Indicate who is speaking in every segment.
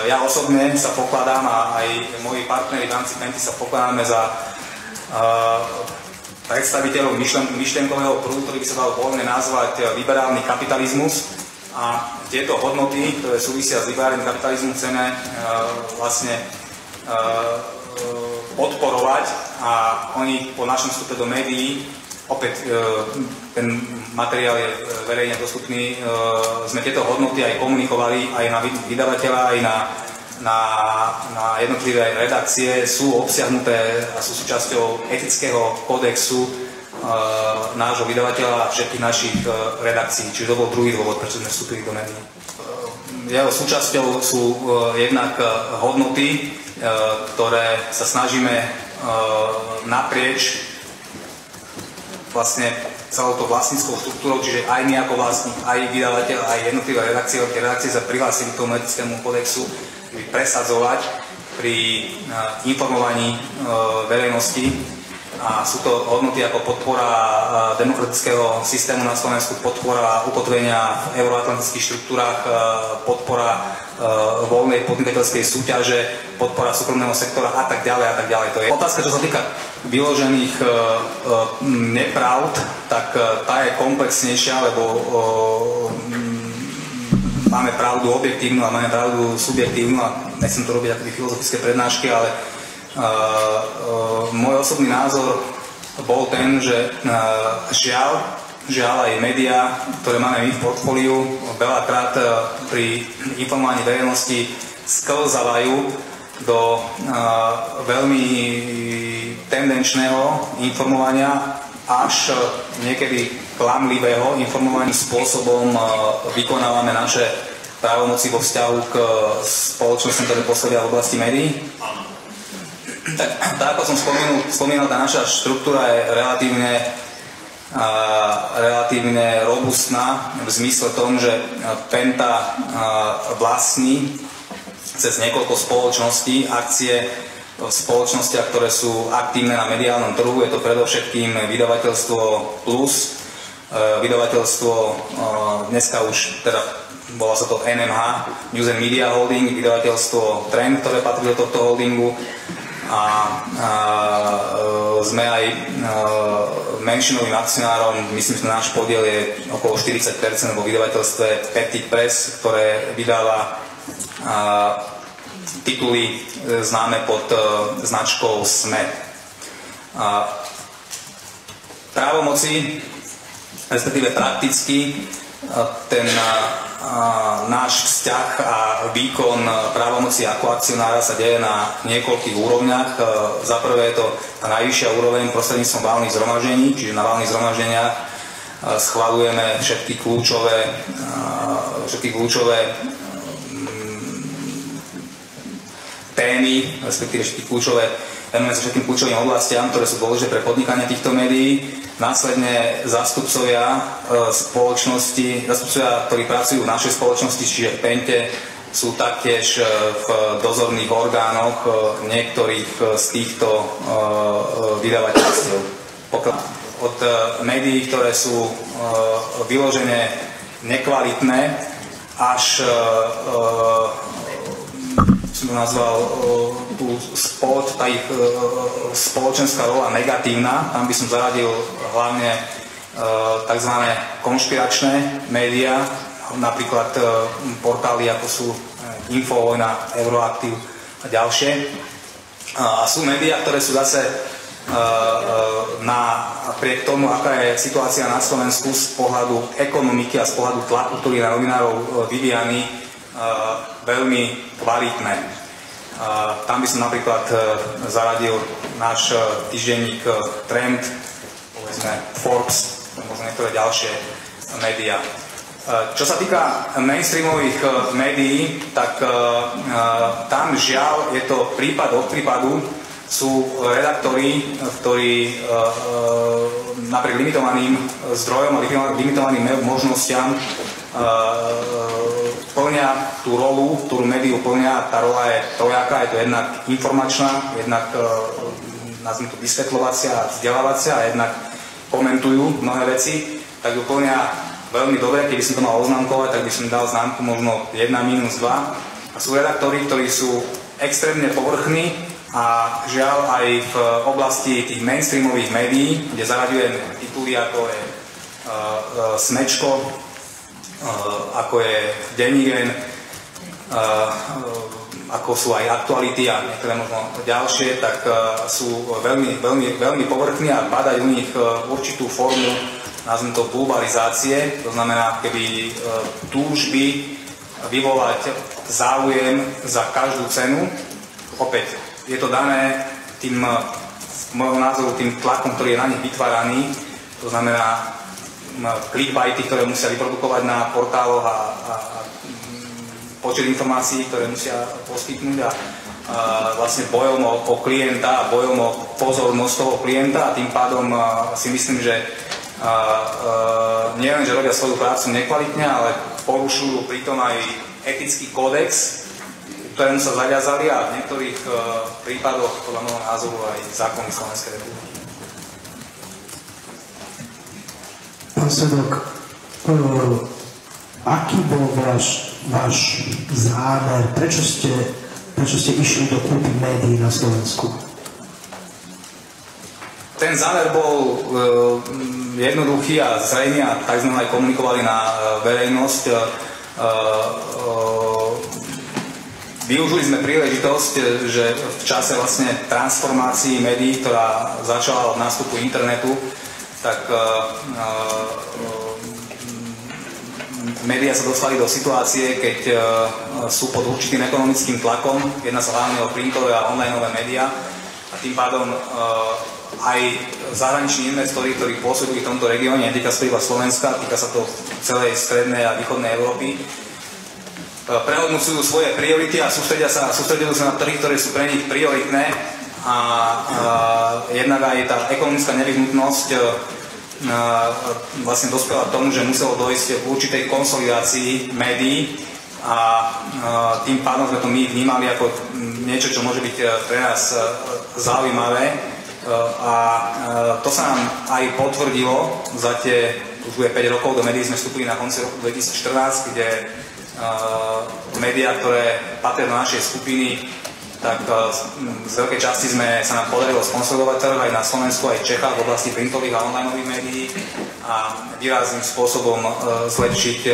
Speaker 1: Ja osobne sa pokladám a aj moji partneri v rámci Penty sa pokladáme za predstaviteľov myšlienkového prúdu, ktorý by sa dal voľne nazvať liberálny kapitalizmus. A tieto hodnoty, ktoré súvisia s liberálnym kapitalizmom, chceme vlastne podporovať a oni po našom vstupe do médií, opäť ten materiál je verejne dostupný, sme tieto hodnoty aj komunikovali aj na vydavateľa, aj na jednotlivé redakcie, sú obsiahnuté a sú súčasťou etického kódexu nášho vydavateľa a všetkých našich redakcií. Čiže to bol druhý dôvod, prečo sme vstúpili do médií. Jeho súčasťou sú jednak hodnoty, ktoré sa snažíme naprieč vlastne celou to vlastníckou štruktúrou, čiže aj my ako vlastník, aj vydavateľ, aj jednotlivé redakcie, tie redakcie sa prihlásili k tomu etickému kodexu, presadzovať pri informovaní verejnosti. A sú to hodnoty ako podpora demokratického systému na Slovensku, podpora ukotvenia v euroatlantických štruktúrach, podpora voľnej podnikateľskej súťaže, podpora súkromného sektora a tak ďalej a tak ďalej. To je otázka, čo sa týka vyložených nepravd, tak tá je komplexnejšia, lebo máme pravdu objektívnu a máme pravdu subjektívnu a nechcem to robiť ako filozofické prednášky, ale môj osobný názor bol ten, že žiaľ aj médiá, ktoré máme my v portfóliu, veľakrát pri informovaní verejnosti sklzávajú do veľmi tendenčného informovania až niekedy klamlivého informovania. Spôsobom vykonávame naše právomoci vo vzťahu k spoločnosťam, ktoré pôsobia v oblasti médií. Tak ako som spomínal, tá naša štruktúra je relatívne robustná v zmysle tom, že Penta vlastní cez niekoľko spoločností akcie v spoločnostiach, ktoré sú aktívne na mediálnom trhu. Je to predovšetkým vydavateľstvo Plus, vydavateľstvo dneska už teda volá sa to NMH, News and Media Holding, vydavateľstvo Trend, ktoré patrí do tohto holdingu. A sme aj menšinovým akcionárom, myslím, že náš podiel je okolo 40% vo vydavateľstve Petit Press, ktoré vydáva tituly známe pod značkou SME. Právomoci, respektíve prakticky, ten náš vzťah a výkon právomoci ako akcionára sa deje na niekoľkých úrovniach. Za prvé je to tá najvyššia úroveň prostredníctvom valných zhromaždení, čiže na valných zhromaždeniach schvaľujeme všetky kľúčové témy, respektíve venujeme sa všetkým kľúčovým oblastiam, ktoré sú dôležité pre podnikanie týchto médií. Následne zástupcovia, ktorí pracujú v našej spoločnosti, čiže v Pente, sú taktiež v dozorných orgánoch niektorých z týchto vydavateľstiev. Od médií, ktoré sú vyložené nekvalitné, až som to nazval tá ich spoločenská rola negatívna. Tam by som zaradil hlavne tzv. Konšpiračné médiá, napríklad portály ako sú Infovojna, Euroaktiv a ďalšie. A sú médiá, ktoré sú zase napriek tomu, aká je situácia na Slovensku z pohľadu ekonomiky a z pohľadu tlaku, ktorý je na novinárov vyvíjaný, veľmi kvalitné. Tam by som napríklad zaradil náš týždenník Trend, povedzme Forbes, možno niektoré ďalšie médiá. Čo sa týka mainstreamových médií, tak tam žiaľ je to prípad od prípadu. Sú redaktori, ktorí napriek limitovaným zdrojom a limitovaným možnostiam plňa tú rolu, ktorú médiu plňa. Tá rola je trojaká, je to jednak informačná, jednak nazvime to vysvetľovacia a vzdelávacia a jednak komentujú mnohé veci, tak ju plňa veľmi dobre. Keby som to mal oznámkovať, tak by som dal známku možno 1-2. Sú redaktori, ktorí sú extrémne povrchní a žiaľ aj v oblasti tých mainstreamových médií, kde zaraďujem tituly ako je Smečko, ako je Denigen, ako sú aj Aktuality a niektoré možno ďalšie, tak sú veľmi povrchní a badajú u nich určitú formu, nazvem to globalizácie, to znamená keby túžby vyvolať záujem za každú cenu. Opäť je to dané tým, z môjho názoru, tým tlakom, ktorý je na nich vytváraný, to znamená clickbaity, ktoré musia vyprodukovať na portáloch a počet informácií, ktoré musia poskytnúť a vlastne bojom o klienta a bojom o pozornosť toho klienta a tým pádom si myslím, že nielen, že robia svoju prácu nekvalitne, ale porušujú pritom aj etický kódex, ktorému sa zaviazali a v niektorých prípadoch podľa môjho názoru aj zákony Slovenskej republiky.
Speaker 2: Pán Svedok, aký bol váš zámer? Prečo ste išli do kúpy médií na Slovensku?
Speaker 1: Ten zámer bol jednoduchý a zrejmý a tak sme aj komunikovali na verejnosť. Využili sme príležitosť, že v čase vlastne transformácií médií, ktorá začala od nástupu internetu, tak médiá sa dostali do situácie, keď sú pod určitým ekonomickým tlakom, jedná sa hlavne o printové a onlineové médiá a tým pádom aj zahraniční investori, ktorí pôsobili v tomto regióne, netýka sa iba Slovenska, týka sa to celej strednej a východnej Európy, prehodnocujú svoje priority a sústredujú sa na trhy, ktoré sú pre nich prioritné a jednak aj tá ekonomická nevyhnutnosť vlastne dospela k tomu, že muselo dojsť k určitej konsolidácii médií a tým pádom sme to my vnímali ako niečo, čo môže byť pre nás zaujímavé a to sa nám aj potvrdilo za tie, už bude 5 rokov, do médií sme vstúpili na konci roku 2014, kde médiá, ktoré patria do našej skupiny, tak z veľkej časti sa nám podarilo skonsolidovať trh aj na Slovensku, aj v Čechách v oblasti printových a onlineových médií a výrazným spôsobom zlepšiť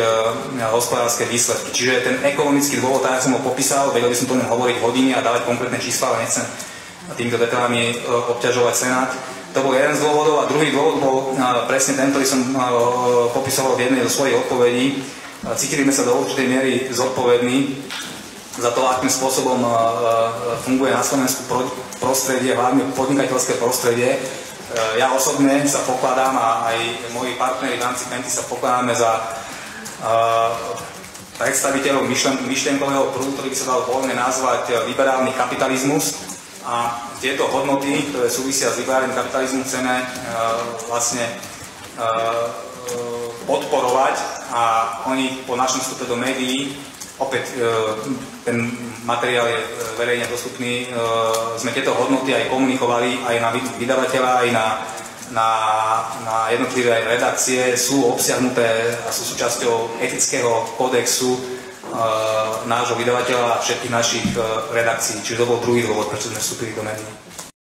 Speaker 1: hospodárske výsledky. Čiže ten ekonomický dôvod, tak som ho popísal, vedel by som to len hovoriť hodiny a dávať konkrétne čísla, ale nechcem týmto detailami obťažovať Senát. To bol jeden z dôvodov a druhý dôvod bol presne ten, ktorý som popisoval v jednej zo svojich odpovedí. Cítili sme sa do určitej miery zodpovední za to, akým spôsobom funguje na Slovensku prostredie, hlavne podnikateľské prostredie. Ja osobne sa pokladám a aj moji partneri v rámci Penty sa pokladáme za predstaviteľov myšlienkového prúdu, ktorý by sa dal voľne nazvať liberálny kapitalizmus. A tieto hodnoty, ktoré súvisia s liberálnym kapitalizmom, chceme vlastne podporovať a oni po našom vstupe do médií, opäť ten materiál je verejne dostupný, sme tieto hodnoty aj komunikovali aj na vydavateľa, aj na jednotlivé redakcie, sú obsiahnuté a sú súčasťou etického kódexu nášho vydavateľa a všetkých našich redakcií. Čiže to bol druhý dôvod, prečo sme vstúpili do médií.